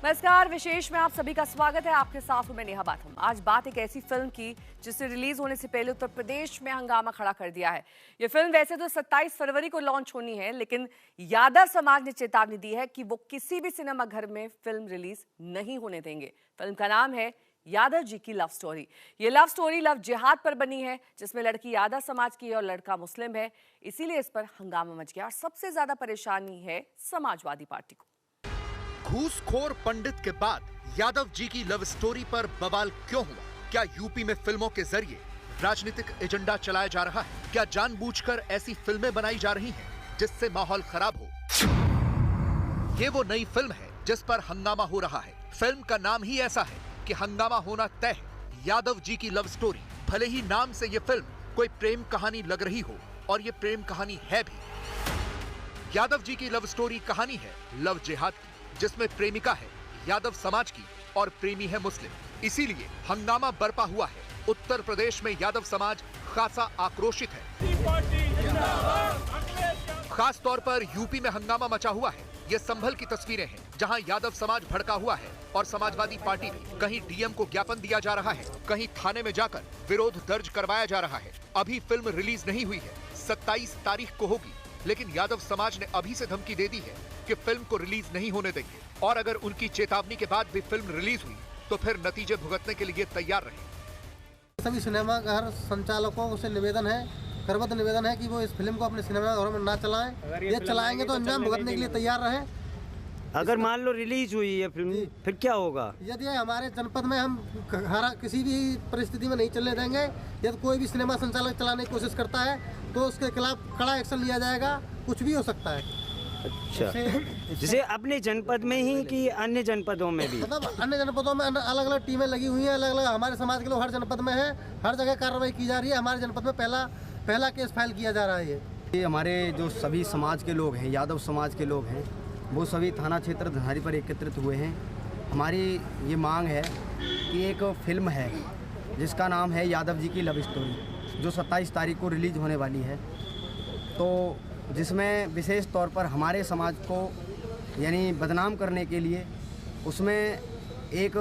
नमस्कार, विशेष में आप सभी का स्वागत है। आपके साथ हूं मैं नेहा बाथम। आज बात एक ऐसी फिल्म की जिसे रिलीज होने से पहले उत्तर प्रदेश में हंगामा खड़ा कर दिया है। ये फिल्म वैसे तो 27 फरवरी को लॉन्च होनी है, लेकिन यादव समाज ने चेतावनी दी है कि वो किसी भी सिनेमा घर में फिल्म रिलीज नहीं होने देंगे। फिल्म का नाम है यादव जी की लव स्टोरी। ये लव स्टोरी लव जिहाद पर बनी है, जिसमें लड़की यादव समाज की और लड़का मुस्लिम है। इसीलिए इस पर हंगामा मच गया और सबसे ज्यादा परेशानी है समाजवादी पार्टी को। घूसखोर पंडित के बाद यादव जी की लव स्टोरी पर बवाल क्यों हुआ? क्या यूपी में फिल्मों के जरिए राजनीतिक एजेंडा चलाया जा रहा है? क्या जानबूझकर ऐसी फिल्में बनाई जा रही हैं जिससे माहौल खराब हो? ये वो नई फिल्म है जिस पर हंगामा हो रहा है। फिल्म का नाम ही ऐसा है कि हंगामा होना तय है। यादव जी की लव स्टोरी। भले ही नाम से ये फिल्म कोई प्रेम कहानी लग रही हो, और ये प्रेम कहानी है भी। यादव जी की लव स्टोरी कहानी है लव जिहाद की, जिसमें प्रेमिका है यादव समाज की और प्रेमी है मुस्लिम। इसीलिए हंगामा बरपा हुआ है। उत्तर प्रदेश में यादव समाज खासा आक्रोशित है। खास तौर पर यूपी में हंगामा मचा हुआ है। ये संभल की तस्वीरें हैं, जहां यादव समाज भड़का हुआ है और समाजवादी पार्टी भी। कहीं डीएम को ज्ञापन दिया जा रहा है, कहीं थाने में जाकर विरोध दर्ज करवाया जा रहा है। अभी फिल्म रिलीज नहीं हुई है, 27 तारीख को होगी, लेकिन यादव समाज ने अभी से धमकी दे दी है कि फिल्म को रिलीज नहीं होने देंगे, और अगर उनकी चेतावनी के बाद भी फिल्म रिलीज हुई तो फिर नतीजे भुगतने के लिए तैयार रहे। सभी सिनेमाघर संचालकों से निवेदन है, करबद्ध निवेदन है कि वो इस फिल्म को अपने सिनेमाघरों में ना चलाएं। ये चलाएंगे तो अंजाम भुगतने के लिए तैयार रहें। अगर मान लो रिलीज हुई है फिल्म, फिर क्या होगा? यदि हमारे जनपद में हम किसी भी परिस्थिति में नहीं चलने देंगे। यदि कोई भी सिनेमा संचालक चलाने की कोशिश करता है तो उसके खिलाफ कड़ा एक्शन लिया जाएगा। कुछ भी हो सकता है। अच्छा, जैसे अपने जनपद में ही कि अन्य जनपदों में भी? मतलब अन्य जनपदों में अलग अलग टीमें लगी हुई हैं, अलग अलग हमारे समाज के लोग हर जनपद में हैं, हर जगह कार्रवाई की जा रही है। हमारे जनपद में पहला केस फाइल किया जा रहा है। ये हमारे जो सभी समाज के लोग हैं, यादव समाज के लोग हैं, वो सभी थाना क्षेत्र धनहारी पर एकत्रित हुए हैं। हमारी ये मांग है कि एक फिल्म है जिसका नाम है यादव जी की लव स्टोरी, जो 27 तारीख को रिलीज होने वाली है, तो जिसमें विशेष तौर पर हमारे समाज को यानी बदनाम करने के लिए उसमें एक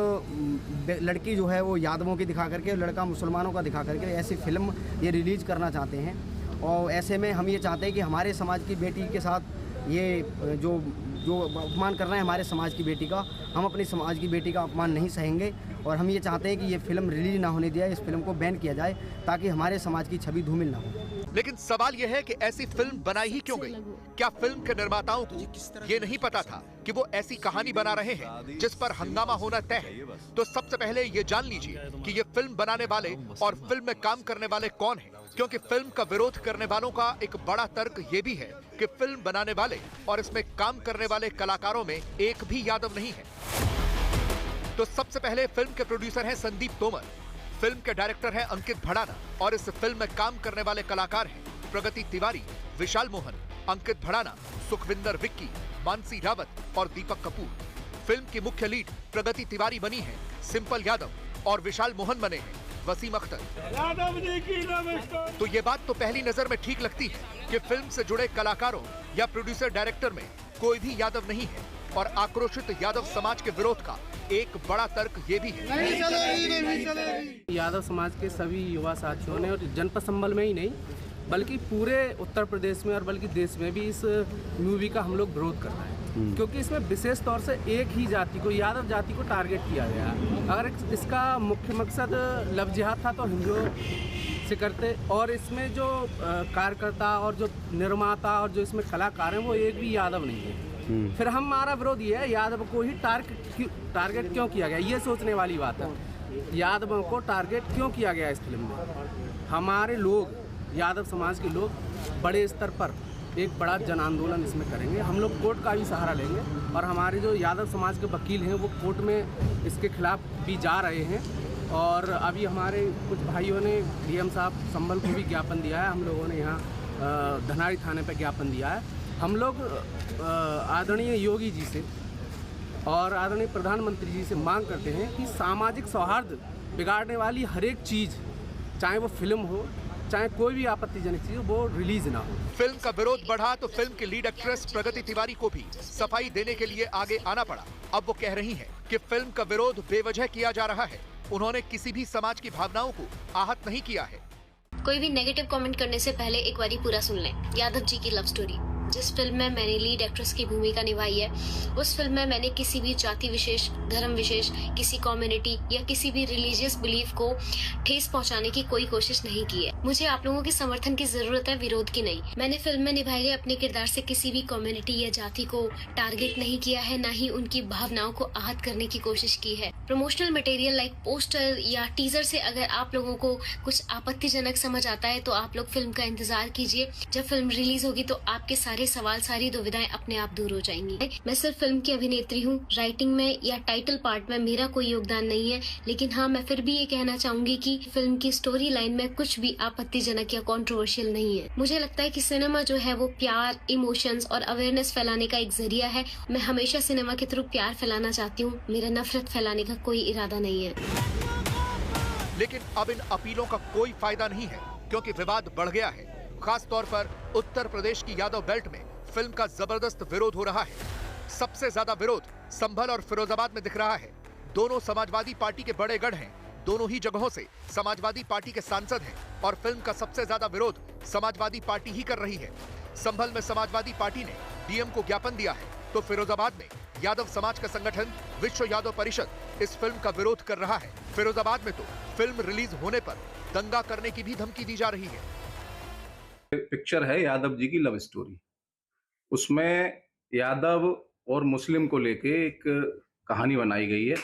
लड़की जो है वो यादवों की दिखा करके, लड़का मुसलमानों का दिखा करके ऐसी फिल्म ये रिलीज करना चाहते हैं। और ऐसे में हम ये चाहते हैं कि हमारे समाज की बेटी के साथ ये जो अपमान कर रहे हैं हमारे समाज की बेटी का, हम अपनी समाज की बेटी का अपमान नहीं सहेंगे। और हम ये चाहते हैं कि ये फिल्म रिलीज ना होने दिया, इस फिल्म को बैन किया जाए ताकि हमारे समाज की छवि धूमिल ना हो। लेकिन सवाल यह है कि ऐसी फिल्म बनाई ही क्यों गई? क्या फिल्म के निर्माताओं को ये नहीं पता था कि वो ऐसी कहानी बना रहे हैं जिस पर हंगामा होना तय है? तो सबसे पहले ये जान लीजिए कि ये फिल्म बनाने वाले और फिल्म में काम करने वाले कौन हैं, क्योंकि फिल्म का विरोध करने वालों का एक बड़ा तर्क ये भी है कि फिल्म बनाने वाले और इसमें काम करने वाले कलाकारों में एक भी यादव नहीं है। तो सबसे पहले फिल्म के प्रोड्यूसर हैं संदीप तोमर, फिल्म के डायरेक्टर हैं अंकित भड़ाना, और इस फिल्म में काम करने वाले कलाकार हैं प्रगति तिवारी, विशाल मोहन, अंकित भड़ाना, सुखविंदर विक्की, मानसी रावत और दीपक कपूर। फिल्म की मुख्य लीड प्रगति तिवारी बनी है, सिंपल यादव और विशाल मोहन बने हैं वसीम अख्तर। यादव जी की तो ये बात तो पहली नजर में ठीक लगती है कि फिल्म से जुड़े कलाकारों या प्रोड्यूसर डायरेक्टर में कोई भी यादव नहीं है, और आक्रोशित यादव समाज के विरोध का एक बड़ा तर्क ये भी है। नहीं चलेगी। यादव समाज के सभी युवा साथियों ने, और जनपद संबल में ही नहीं बल्कि पूरे उत्तर प्रदेश में और बल्कि देश में भी इस मूवी का हम लोग विरोध कर रहे हैं, क्योंकि इसमें विशेष तौर से एक ही जाति को, यादव जाति को टारगेट किया गया। अगर इसका मुख्य मकसद लव जिहाद था तो हिंदुओं से करते, और इसमें जो कार्यकर्ता और जो निर्माता और जो इसमें कलाकार हैं वो एक भी यादव नहीं है। फिर हमारा विरोध ये है, यादव को ही टारगेट क्यों किया गया, ये सोचने वाली बात है। यादवों को टारगेट क्यों किया गया इस फिल्म में? हमारे लोग, यादव समाज के लोग बड़े स्तर पर एक बड़ा जन आंदोलन इसमें करेंगे। हम लोग कोर्ट का भी सहारा लेंगे, और हमारे जो यादव समाज के वकील हैं वो कोर्ट में इसके खिलाफ भी जा रहे हैं। और अभी हमारे कुछ भाइयों ने डीएम साहब संभल को भी ज्ञापन दिया है, हम लोगों ने यहाँ धनारी थाने पर ज्ञापन दिया है। हम लोग आदरणीय योगी जी से और आदरणीय प्रधानमंत्री जी से मांग करते हैं कि सामाजिक सौहार्द बिगाड़ने वाली हर एक चीज़, चाहे वो फिल्म हो, चाहे कोई भी आपत्तिजनक चीज वो रिलीज ना हो। फिल्म का विरोध बढ़ा तो फिल्म की लीड एक्ट्रेस प्रगति तिवारी को भी सफाई देने के लिए आगे आना पड़ा। अब वो कह रही हैं कि फिल्म का विरोध बेवजह किया जा रहा है। उन्होंने किसी भी समाज की भावनाओं को आहत नहीं किया है। कोई भी नेगेटिव कमेंट करने से पहले एक बारी पूरा सुन लें। यादव जी की लव स्टोरी, जिस फिल्म में मैंने लीड एक्ट्रेस की भूमिका निभाई है, उस फिल्म में मैंने किसी भी जाति विशेष, धर्म विशेष, किसी कम्युनिटी या किसी भी रिलीजियस बिलीफ को ठेस पहुंचाने की कोई कोशिश नहीं की है। मुझे आप लोगों के समर्थन की जरूरत है, विरोध की नहीं। मैंने फिल्म में निभाए गए अपने किरदार से किसी भी कम्युनिटी या जाति को टारगेट नहीं किया है, न ही उनकी भावनाओं को आहत करने की कोशिश की है। प्रमोशनल मटेरियल लाइक पोस्टर या टीजर से अगर आप लोगों को कुछ आपत्तिजनक समझ आता है तो आप लोग फिल्म का इंतजार कीजिए। जब फिल्म रिलीज होगी तो आपके सारे सवाल, सारी दुविधाएं अपने आप दूर हो जाएंगी। मैं सिर्फ फिल्म की अभिनेत्री हूँ। राइटिंग में या टाइटल पार्ट में मेरा कोई योगदान नहीं है, लेकिन हाँ, मैं फिर भी ये कहना चाहूंगी कि फिल्म की स्टोरी लाइन में कुछ भी आपत्तिजनक या कंट्रोवर्शियल नहीं है। मुझे लगता है कि सिनेमा जो है वो प्यार, इमोशंस और अवेयरनेस फैलाने का एक जरिया है। मैं हमेशा सिनेमा के थ्रू प्यार फैलाना चाहती हूँ। मेरा नफरत फैलाने का कोई इरादा नहीं है। लेकिन अब इन अपीलों का कोई फायदा नहीं है, क्योंकि विवाद बढ़ गया है। खास तौर पर उत्तर प्रदेश की यादव बेल्ट में फिल्म का जबरदस्त विरोध हो रहा है। सबसे ज्यादा विरोध संभल और फिरोजाबाद में दिख रहा है। दोनों समाजवादी पार्टी के बड़े गढ़ हैं। दोनों ही जगहों से समाजवादी पार्टी के सांसद हैं और फिल्म का सबसे ज्यादा विरोध समाजवादी पार्टी ही कर रही है। संभल में समाजवादी पार्टी ने डीएम को ज्ञापन दिया है, तो फिरोजाबाद में यादव समाज का संगठन विश्व यादव परिषद इस फिल्म का विरोध कर रहा है। फिरोजाबाद में तो फिल्म रिलीज होने पर दंगा करने की भी धमकी दी जा रही है। पिक्चर है यादव जी की लव स्टोरी। उसमें यादव और मुस्लिम को लेके एक कहानी बनाई गई है।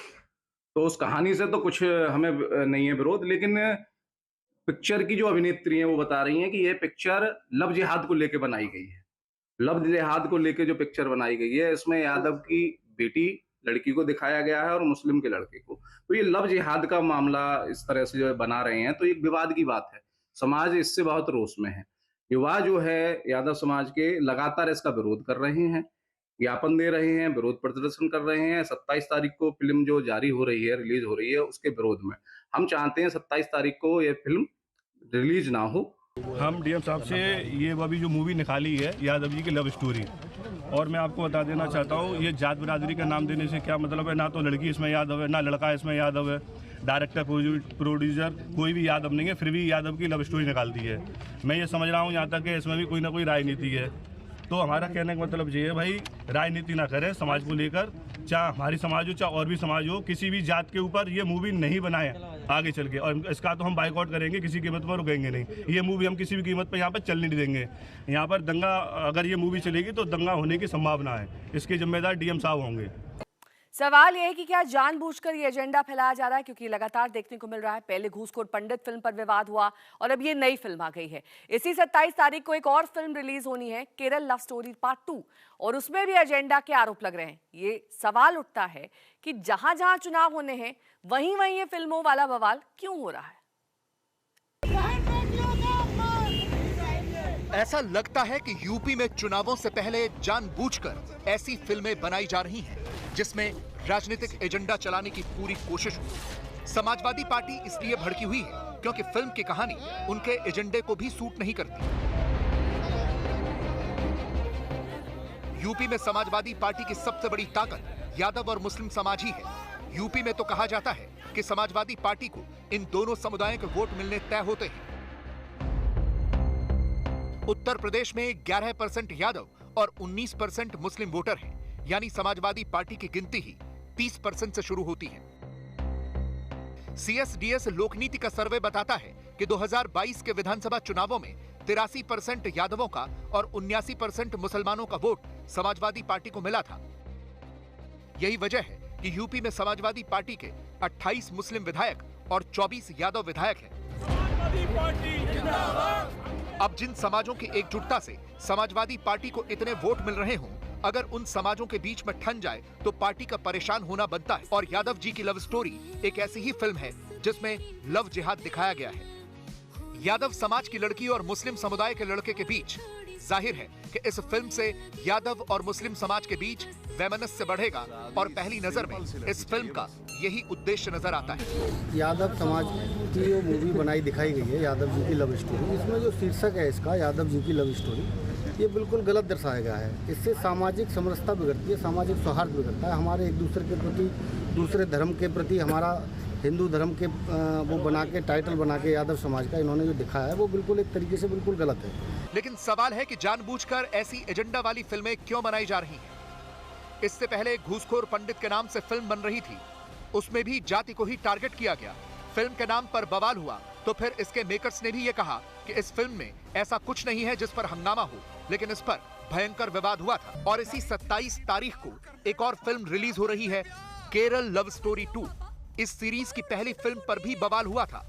तो उस कहानी से तो कुछ हमें नहीं है विरोध, लेकिन पिक्चर की जो अभिनेत्री हैं वो बता रही हैं कि ये पिक्चर लव जिहाद को लेके बनाई गई है। लव जिहाद को लेके जो पिक्चर बनाई गई है, इसमें यादव की बेटी लड़की को दिखाया गया है और मुस्लिम के लड़के को। तो ये लव जिहाद का मामला इस तरह से जो बना रहे हैं, तो एक विवाद की बात है। समाज इससे बहुत रोष में है। युवा जो है यादव समाज के लगातार इसका विरोध कर रहे हैं, ज्ञापन दे रहे हैं, विरोध प्रदर्शन कर रहे हैं। 27 तारीख को फिल्म जो जारी हो रही है, रिलीज हो रही है, उसके विरोध में हम चाहते हैं 27 तारीख को ये फिल्म रिलीज ना हो। हम डीएम साहब से ये अभी जो मूवी निकाली है यादव जी की लव स्टोरी, और मैं आपको बता देना चाहता हूँ, ये जात बिरादरी का नाम देने से क्या मतलब है। ना तो लड़की इसमें यादव है, ना लड़का इसमें यादव है। डायरेक्टर प्रोड्यूसर कोई भी यादव नहीं है, फिर भी यादव की लव स्टोरी निकाल दी है। मैं ये समझ रहा हूँ यहाँ तक कि इसमें भी कोई ना कोई राजनीति है। तो हमारा कहने का मतलब ये है भाई, राजनीति ना करें समाज को लेकर, चाहे हमारी समाज हो चाहे और भी समाज हो, किसी भी जात के ऊपर ये मूवी नहीं बनाए आगे चल के। और इसका तो हम बाइकआउट करेंगे, किसी कीमत पर रुकेंगे नहीं। ये मूवी हम किसी भी कीमत पर यहाँ पर चलने नहीं देंगे। यहाँ पर दंगा, अगर ये मूवी चलेगी तो दंगा होने की संभावना है। इसके जिम्मेदार डीएम साहब होंगे। सवाल यह है कि क्या जानबूझकर ये एजेंडा फैलाया जा रहा है, क्योंकि लगातार देखने को मिल रहा है। पहले घूसखोर पंडित फिल्म पर विवाद हुआ और अब ये नई फिल्म आ गई है। इसी 27 तारीख को एक और फिल्म रिलीज होनी है, केरल लव स्टोरी पार्ट 2, और उसमें भी एजेंडा के आरोप लग रहे हैं। ये सवाल उठता है कि जहां जहां चुनाव होने हैं वहीं वहीं ये फिल्मों वाला बवाल क्यों हो रहा है। ऐसा लगता है कि यूपी में चुनावों से पहले जानबूझकर ऐसी फिल्में बनाई जा रही हैं जिसमें राजनीतिक एजेंडा चलाने की पूरी कोशिश हो। समाजवादी पार्टी इसलिए भड़की हुई है क्योंकि फिल्म की कहानी उनके एजेंडे को भी सूट नहीं करती। यूपी में समाजवादी पार्टी की सबसे बड़ी ताकत यादव और मुस्लिम समाज ही है। यूपी में तो कहा जाता है कि समाजवादी पार्टी को इन दोनों समुदायों के वोट मिलने तय होते हैं। उत्तर प्रदेश में 11% यादव और 19% मुस्लिम वोटर हैं, यानी समाजवादी पार्टी की गिनती ही 30% से शुरू होती है। CSDS लोकनीति का सर्वे बताता है कि 2022 के विधानसभा चुनावों में 83% यादवों का और 79% मुसलमानों का वोट समाजवादी पार्टी को मिला था। यही वजह है कि यूपी में समाजवादी पार्टी के 28 मुस्लिम विधायक और 24 यादव विधायक हैं। अब जिन समाजों की एकजुटता से समाजवादी पार्टी को इतने वोट मिल रहे हों, अगर उन समाजों के बीच में ठन जाए तो पार्टी का परेशान होना बनता है। और यादव जी की लव स्टोरी एक ऐसी ही फिल्म है जिसमें लव जिहाद दिखाया गया है। यादव समाज की लड़की और मुस्लिम समुदाय के लड़के के बीच जाहिर है कि इस फिल्म से यादव और मुस्लिम समाज के बीच वैमनस्य बढ़ेगा और पहली नजर में इस फिल्म का यही उद्देश्य नजर आता है। यादव समाज की जो मूवी बनाई दिखाई गई है, यादव जी की लव स्टोरी, इसमें जो शीर्षक है इसका यादव जी की लव स्टोरी, ये बिल्कुल गलत दर्शाया गया है। इससे सामाजिक समरसता बिगड़ती है, सामाजिक सौहार्द बिगड़ता है, हमारे एक दूसरे के प्रति, दूसरे धर्म के प्रति, हमारा हिंदू धर्म के वो बना के टाइटल बना के यादव समाज का इन्होंने जो दिखाया है वो बिल्कुल एक तरीके से बिल्कुल गलत है। लेकिन सवाल है कि जानबूझकर ऐसी एजेंडा वाली फिल्में क्यों बनाई जा रही हैं? इससे पहले घूसखोर पंडित के नाम से फिल्म बन रही थी, उसमें भी जाति को ही टारगेट किया गया। फिल्म के नाम पर बवाल हुआ तो फिर इसके मेकर्स ने भी ये कहा कि इस फिल्म में ऐसा कुछ नहीं है जिस पर हंगामा हो, लेकिन इस पर भयंकर विवाद हुआ था। और इसी 27 तारीख को एक और फिल्म रिलीज हो रही है, केरल लव स्टोरी 2। इस सीरीज की पहली फिल्म पर भी बवाल हुआ था,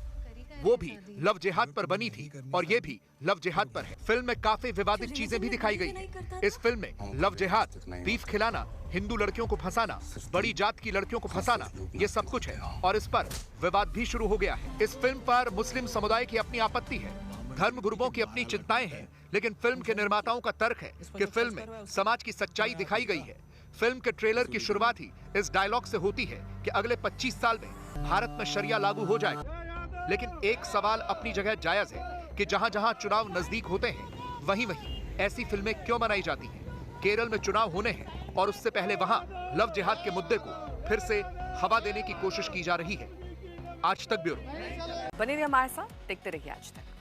वो भी लव जिहाद पर बनी थी और ये भी लव जिहाद पर है। फिल्म में काफी विवादित चीजें भी दिखाई गई हैं। इस फिल्म में लव जिहाद, बीफ खिलाना, हिंदू लड़कियों को फंसाना, बड़ी जात की लड़कियों को फंसाना, ये सब कुछ है और इस पर विवाद भी शुरू हो गया है। इस फिल्म पर मुस्लिम समुदाय की अपनी आपत्ति है, धर्म गुरुओं की अपनी चिंताएं हैं, लेकिन फिल्म के निर्माताओं का तर्क है कि फिल्म में समाज की सच्चाई दिखाई गई है। फिल्म के ट्रेलर की शुरुआत ही इस डायलॉग से होती है कि अगले 25 साल में भारत में शरिया लागू हो जाएगा। लेकिन एक सवाल अपनी जगह जायज है कि जहां जहां चुनाव नजदीक होते हैं वहीं वहीं ऐसी फिल्में क्यों बनाई जाती हैं? केरल में चुनाव होने हैं और उससे पहले वहां लव जिहाद के मुद्दे को फिर से हवा देने की कोशिश की जा रही है। आज तक ब्यूरो। बने रहिए हमारे साथ, देखते रहिए आज तक।